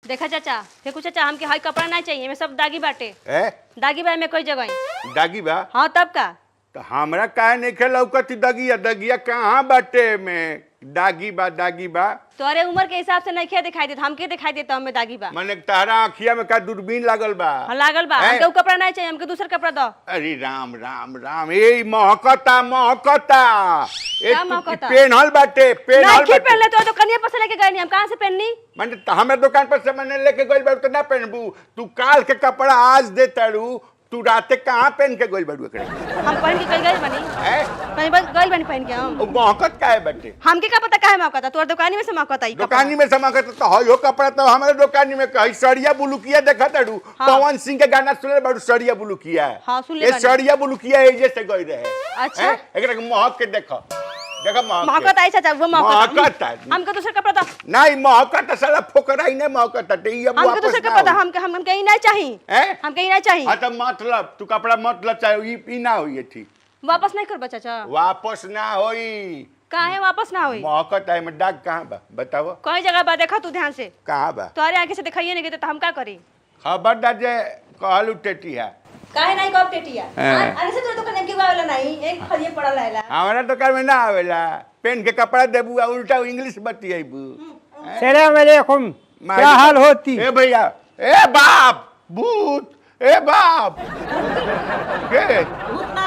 देखा चाचा, देखो चाचा, हमके हई कपड़ा नहीं चाहिए, में सब दागी बाटे। दागी बा में कोई जगह दागी बा? हाँ तब का तो हमरा काहे नहीं खे लौकती दगिया? दगिया कहाँ बाटे में? दागी बा दागी बा तोरे उम्र के हिसाब से नहीं दिखाई देता, हमके दिखाई देता हमें दागी बा। माने तारा आँखिया में का दूरबीन लागल बा? हाँ लागल बा। हमके उ कपड़ा नहीं चाहिए, हमके दूसरा कपड़ा दो। अरे राम राम राम, ए महकता महकता ए का महकता? पेनहल बाटे पेनहल नहीं बाटे। पहनले तो कनिया पर से लेके गए नहीं, हम कहां से पहननी? माने हमें दुकान पर से मैंने लेके गइल बाड़ू तो ना पहनबू? तू काल के कपड़ा आज दे तारू, तू राते कहाँ पहन के गइल बाड़ू एकरे? हम पहन के कहीं गए बनी कहीं बस गए बनी पहन के हम। ओ महकत काहे बाटे? हमके का पता काहे महकता? तोर दुकानी में से महकता ई कपड़ा। दुकानी में से महकत तो हयो कपड़ा तो हमारे दुकानी में कहीं सड़िया बुलुकिया देखा तारू। पवन सिंह के गाना सुने बाड़ू? सड़िया बुलुकिया। हां सुन ले ये सड़िया बुलुकिया एजे से गई रहे। अच्छा एकरा के महक के देखो, देखो महकता आई चाचा, वो महकता हमके दूसरा कपड़ा दो। नहीं महकता साला फोकरा ही नहीं महकता ते ये हमके वापस दूसरा कपड़ा दो, हमके ही नहीं चाहिए। हमके ही नहीं चाहिए। हां तो मतलब तू कपड़ा मतलब चाहे ई ना होई ठीक। वापस नहीं करबा चाचा? वापस ना होई। काहे वापस ना होई? महकता है में दाग कहां बा बताओ? कोई जगह बा, देखा तू ध्यान से। कहां बा? तोरे आगे से दिखाइए नहीं तो हम का करी? खबरदार जे कहलू टेटिया। काहे नहीं कब टेटिया? आगे से तो कने के वाला नहीं, एक खलिए पड़ा रहेला। हमारा दुकान में ना आवेला, पेन के कपड़ा देबू उल्टा इंग्लिश बतियाबू। सलाम अलैकुम, क्या हाल होती? ए भैया, ए बाप भूत, ए बाप के भूत ना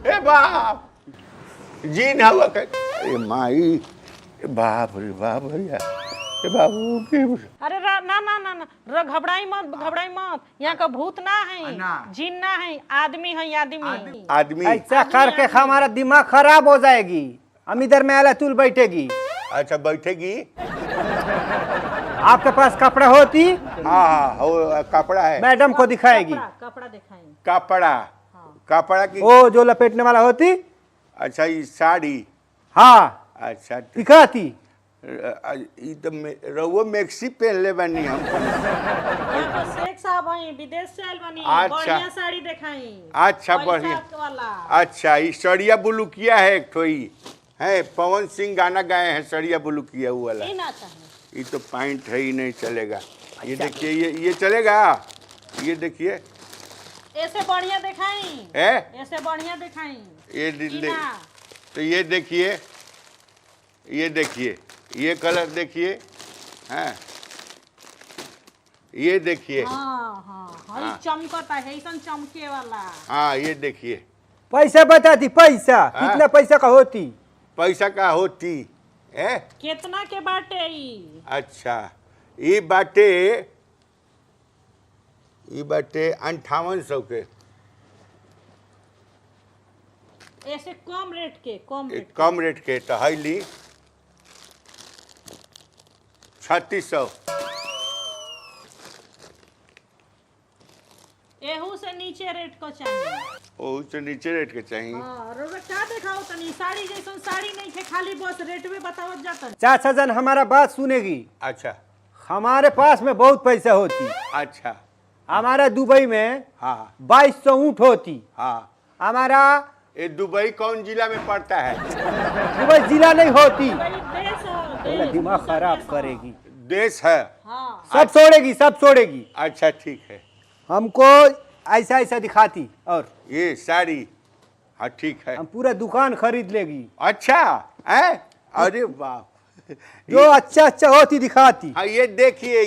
ए बाप जीन हवा के। अरे माई, ए बाप रे बाप भैया, ए बाबू के। अरे ना ना ना ना घबराई मत, यहाँ का भूत ना है, जिन ना है, आदमी है आदमी। ऐसा करके हमारा दिमाग खराब हो जाएगी। हम इधर में आला तुल बैठेगी। अच्छा बैठेगी? आपके पास कपड़ा होती? हाँ कपड़ा है। मैडम को दिखाएगी। कपड़ा दिखाएंगे। कपड़ा की वो जो लपेटने वाला होती। अच्छा ये साड़ी? हाँ अच्छा दिखाती। ई तो रउआ मैक्सी पहन ले बनी हम। शेख साहब हैं, विदेश से आइल बनी। अच्छा। बढ़िया साड़ी दिखाई। अच्छा बढ़िया वाला। अच्छा ये सड़िया बुलुकिया है एक ठोई है, पवन सिंह गाना गाए हैं सड़िया बुलुकिया वो वाला। ये तो पॉइंट है ही नहीं चलेगा। ये देखिए ये चलेगा? ये देखिए ऐसे बढ़िया दिखाई है, ऐसे बढ़िया दिखाई। ये तो ये देखिए ये कलर देखिए, हैं ये देखिए। हाँ चमकता है, ऐसा चमके वाला। हाँ ये देखिए। पैसा बताती, पैसा कितना पैसा का होती? पैसा का होती है? कितना के बाटे ई? अच्छा ये बाटे 5800 के। ऐसे कम रेट के कम रेट के तो है ली 3600। एहू से नीचे रेट को चाहिए। ओहू से नीचे रेट के चाहिए। क्या दिखाओ तनी? साड़ी जैसन साड़ी नहीं थे, खाली बस रेट में बतावत जाता। चाचा जन हमारा बात सुनेगी। अच्छा हमारे पास में बहुत पैसा होती। अच्छा हमारा दुबई में हाँ 2200 ऊँट होती। हाँ। हमारा ये दुबई कौन जिला में पड़ता है? दुबई जिला नहीं होती। देश दिमाग खराब करेगी। देश है। हाँ। सब छोड़ेगी, सब छोड़ेगी। अच्छा ठीक है। हमको ऐसा ऐसा दिखाती और ये साड़ी हाँ ठीक है। हम पूरा दुकान खरीद लेगी। अच्छा है? अरे बाप, जो अच्छा अच्छा होती दिखाती। हाँ ये देखिए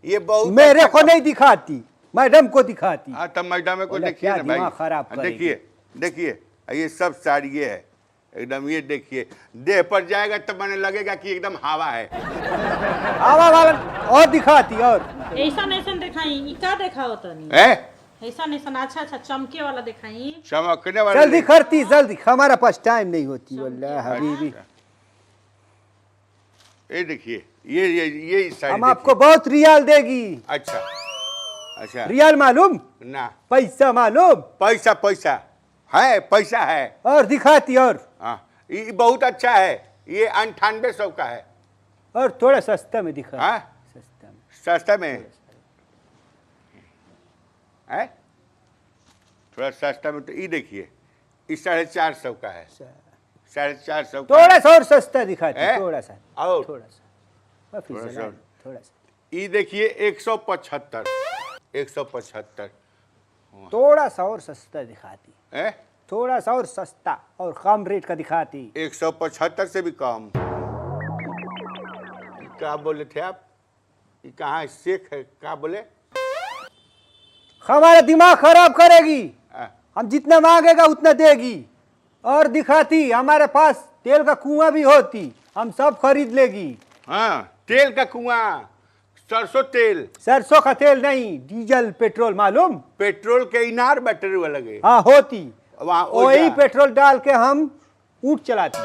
ये बहुत मेरे अच्छा को नहीं दिखाती, मैडम को दिखाती। हाँ तब मैडम को बोला, देखिए क्या ना भाई। दिमाग खराब हाँ, करेगी। देखिए ये सब साड़ी ये है एकदम। ये देखिए देह पर जाएगा तो मैंने लगेगा कि एकदम हवा है। आवा वाला और दिखाती और ऐसा दिखाई। ई का दिखाओ तनी? ऐसा अच्छा चमके वाला दिखाई। चमकने वाला जल्दी करती जल्दी, हमारा पास टाइम नहीं होती। वल्लाह हबीबी ये देखिए ये साड़ी हम आपको बहुत रियाल देगी। अच्छा अच्छा रियाल मालूम? ना पैसा मालूम? पैसा है और दिखाती और हाँ ये बहुत अच्छा है। ये 9800 का है। और थोड़ा सस्ता में दिखा। हाँ सस्ता में है, थोड़ा सस्ता में। तो ये देखिए ये 450 का है। 450 थोड़ा सा और सस्ता दिखाती। थोड़ा सा और थोड़ा सा थोड़ा सा ये देखिए 175 175 थोड़ा सा और सस्ता दिखाती, है थोड़ा सा और सस्ता और कम रेट का दिखाती। 175 से भी कम। क्या बोले थे आप? ये कहाँ शेख है? क्या बोले? हमारा दिमाग खराब करेगी। आ, हम जितना मांगेगा उतना देगी और दिखाती। हमारे पास तेल का कुआं भी होती, हम सब खरीद लेगी। हाँ, तेल का कुआं, सरसों तेल। सरसों का तेल नहीं, डीजल पेट्रोल मालूम? पेट्रोल के इनार बैटरी वाला लगे। हाँ होती, वहाँ वही पेट्रोल डाल के हम ऊँट चलाती।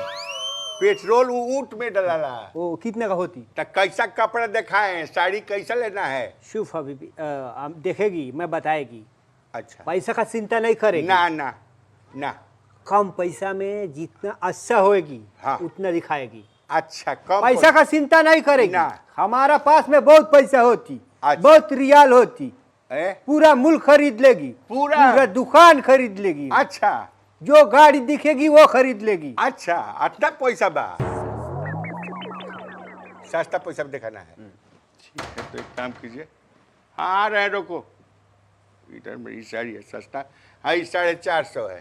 पेट्रोल ऊँट में डलाला। वो कितने का होती? तो कैसा कपड़ा दिखाए, साड़ी कैसा लेना है? शुभ अभी हम देखेगी, मैं बताएगी। अच्छा, पैसा का चिंता नहीं करेगी। ना ना ना, कम पैसा में जितना अच्छा होएगी हाँ। उतना दिखाएगी। अच्छा, कम पैसा का चिंता नहीं करेगी। ना। हमारा पास में बहुत पैसा होती, अच्छा। बहुत रियाल होती, है? पूरा मुल्क खरीद लेगी, पूरा दुकान खरीद लेगी। अच्छा जो गाड़ी दिखेगी वो खरीद लेगी। अच्छा, इतना पैसा बा, सस्ता पैसा भी दिखाना है। ठीक है, तो एक काम कीजिए। हाँ, आ रहे हैं, रोको। इधर मेरी साड़ी है सस्ता। हाँ, ये 450 है।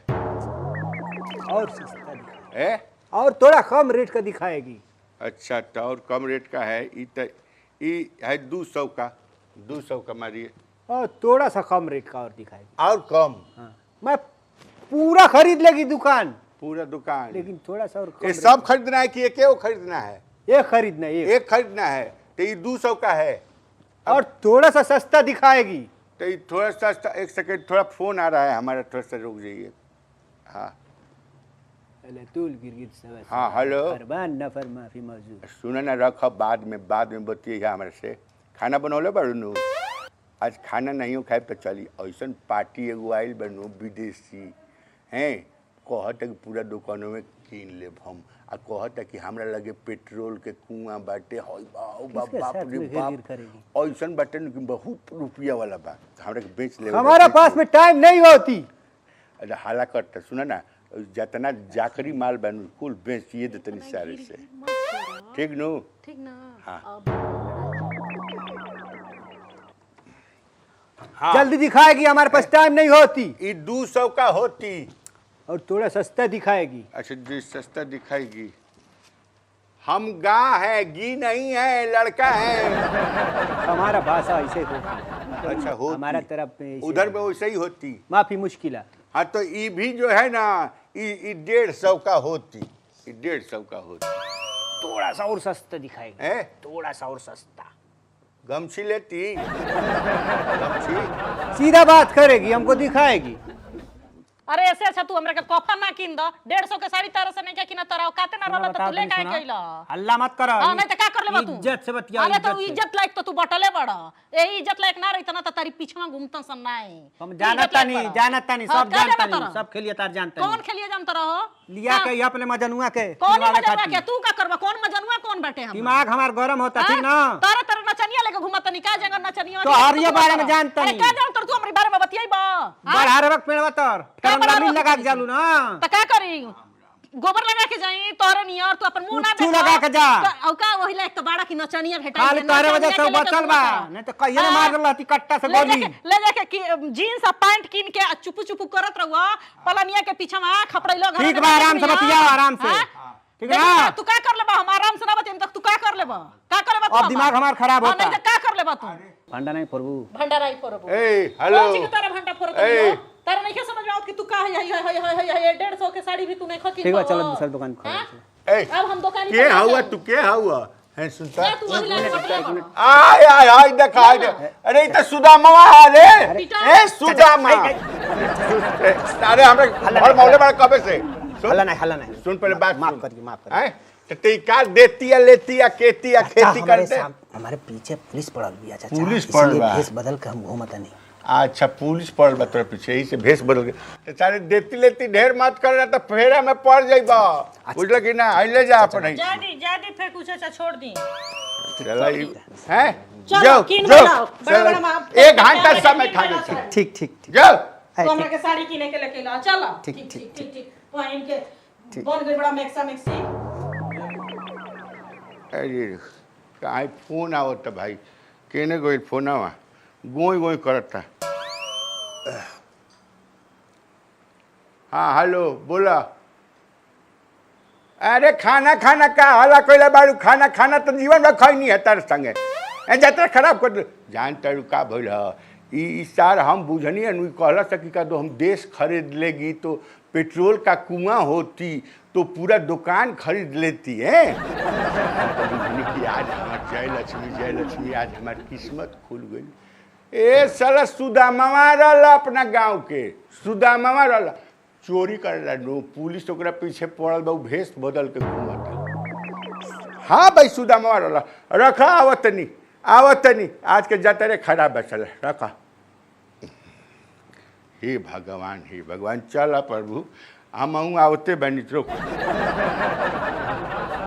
और सस्ता दिखाएगी। है? और थोड़ा कम रेट का दिखाएगी। अच्छा, तो और कम रेट का है। ये है 200 का, 200 का मारिए। और थोड़ा सा कम रेट का और दिखाएगी। और कम? हाँ। मैं पूरा खरीद लेगी दुकान, पूरा दुकान? लेकिन थोड़ा सा और कम ये रेट सब खरीदना है कि एक वो खरीदना है? एक खरीदना है, एक। एक खरीदना है, तो ये 200 का है। और थोड़ा सा सस्ता दिखाएगी। तो ये थोड़ा सा, एक सेकेंड, थोड़ा फोन आ रहा है हमारा, थोड़ा सा रुक जाइए। हाँ हाँ, हेलो। नफर माफी मौजूद। सुना ना, रख बाद में बतिए हमारे से। खाना बनौले बनू? आज खाना नहीं हो खाए तो चली। ऐसा पार्टी एगो आयल बनू विदेशी हैं, कहता कि पूरा दुकानों में कीन ले हम। आ कहता कि हमरा लगे पेट्रोल के कुआं बाटे। हई बाप रे बाप, ऐसा बाटे कि बहुत रुपया वाला बा, हमरा के बेच ले। हमारा पास में टाइम नहीं होती। अरे हाला करता, सुना ना, जितना जाकरी माल बनू कुल बेचिए देतनी सारे से। ठीक नु? ठीक ना? हाँ। हाँ। जल्दी दिखाएगी, हमारे पास टाइम नहीं होती। ये 200 का होती। और थोड़ा सस्ता दिखाएगी। अच्छा, जो सस्ता दिखाएगी। हम गा है, गी नहीं है, लड़का है। हमारा भाषा ऐसे होती। अच्छा, होती हमारा तरफ में उधर में वैसे ही होती। माफी मुश्किल है। हाँ, तो ये भी जो है ना, ये 150 का होती, 150 का होती। थोड़ा सा और सस्ता दिखाएगी। है? थोड़ा सा और सस्ता। गमछी लेती? गमछी सीधा बात करेगी, हमको दिखाएगी। अरे ऐसे अच्छा तू हमरा के कफन ना किन द 150 के साड़ी तारा से नहीं क्या किना तराव काते ना रहला त तू ले काहे कइला? हल्ला मत कर। हां नहीं त का कर लेबा तू? इज्जत से बतिया। अरे तो इज्जत लायक तो तू बटले बड़ा। एही इज्जत लायक ना रही त ना त तारी पीछवा घूमता सन नाई। हम जानता नहीं, सब जानता नहीं, सब खेलिए तार जानता नहीं। कौन खेलिए जानता रहो? लिया के अपने मजनुआ के। कौन मजनुआ के? तू का करबा? कौन मजनुआ कौन बैठे हम? दिमाग हमार गरम होता, ठीक ना? तारा तारा नचनिया लेके घुमत नहीं का जंगल नचनिया? तो हर ये बारे में जानता नहीं। अरे का जानत तू हमरे बारे में बतियाइबा? बड़ा रख पेड़वा तर करंगा मिल लगा के जालू ना। त का करी? गोबर लगा के जाई तोरे नियर तू अपन मुंह ना तू लगा के जा। औ का वही लायक तो बाड़ा की नचनिया भेटा। खाली तारे वजह से बचल बा, नहीं तो कहिए ना मार देला ती कट्टा से गोली। ले जाके जीन्स और पैंट किन के चुपू चुपू करत रहू पलनिया के पीछे में खपड़ैलो घर। ठीक बा, आराम से बतिया, आराम से। ठीक ना? तू का कर लेबा? हम आराम से ना बतियम तक तू का कर लेबा? का कर लेबा? अब दिमाग हमार खराब होता। नहीं तो का कर लेबा तू? भंडा नहीं प्रभु, भंडाराई प्रभु। ए, हेलो। कौन सी के तारा भंडा फोड़ के? तारा नहीं समझ में आवत कि तू का है 150 के साड़ी भी तू नहीं खकी। ठीक बा, चलो दूसरी दुकान खोल। ए, अब हम दुकान के हुआ तू? के हुआ है? सुनता तू वही लायक बटले बा। आय आय आय, देखा आय। अरे ये तो सुदामा रे। ए सुदामा, अरे हमरा घर मौले बड़ा कबे से। हल्ला नहीं। सुन पहले बात, माफ करिए। हैं? तो ते का देती या लेती या खेती या खेती करते? हमारे पीछे पुलिस पड़ल बिया चाचा। पुलिस पड़ल बा? भेष बदल के हम घूमत नहीं। अच्छा, पुलिस पड़ल बा तोरा पीछे, यही से भेष बदल के। तो सारे देती लेती ढेर मत कर रहा, तो फेरा में पड़ जाइबा। बुझल कि ना? ले जा अपन। जादी फेंक कुछ अच्छा छोड़ दी। चला हैं? चलो, जाओ किन जाओ, बनाओ, बड़ा माँ। 1 घंटा समय खा दे। ठीक जाओ। तो हमरा के साड़ी किने के लेके ला। चलो ठीक पहन के बन गई बड़ा मैक्सा मैक्सी। अरे कहाँ फोन आवत भाई केने गई फोन आवा गोई गोई करता। हाँ हेलो बोला। अरे खाना खाना का हला कोइला बारू खाना खाना तो जीवन में खाई नहीं है तार संगे यात्रा खराब कर जान तारू का भइल है सार हम बुझनी अनुई कहला सकी का तो हम देश खरीद लेगी तो पेट्रोल का कुआं होती तो पूरा दुकान खरीद लेती है। कि आज हमार जय लक्ष्मी आज हमारी किस्मत खुल गई। ए साला सुदामा रहला अपना गांव के सुदामा रहला चोरी कर नो पुलिस ओकरा पीछे पड़ल बा भेष बदल के घूमता। हाँ भाई सुदामा रहला रखा आवतनी आज के जातरे खराब बचल रखा। हे भगवान चला प्रभु हम आवते बनी तो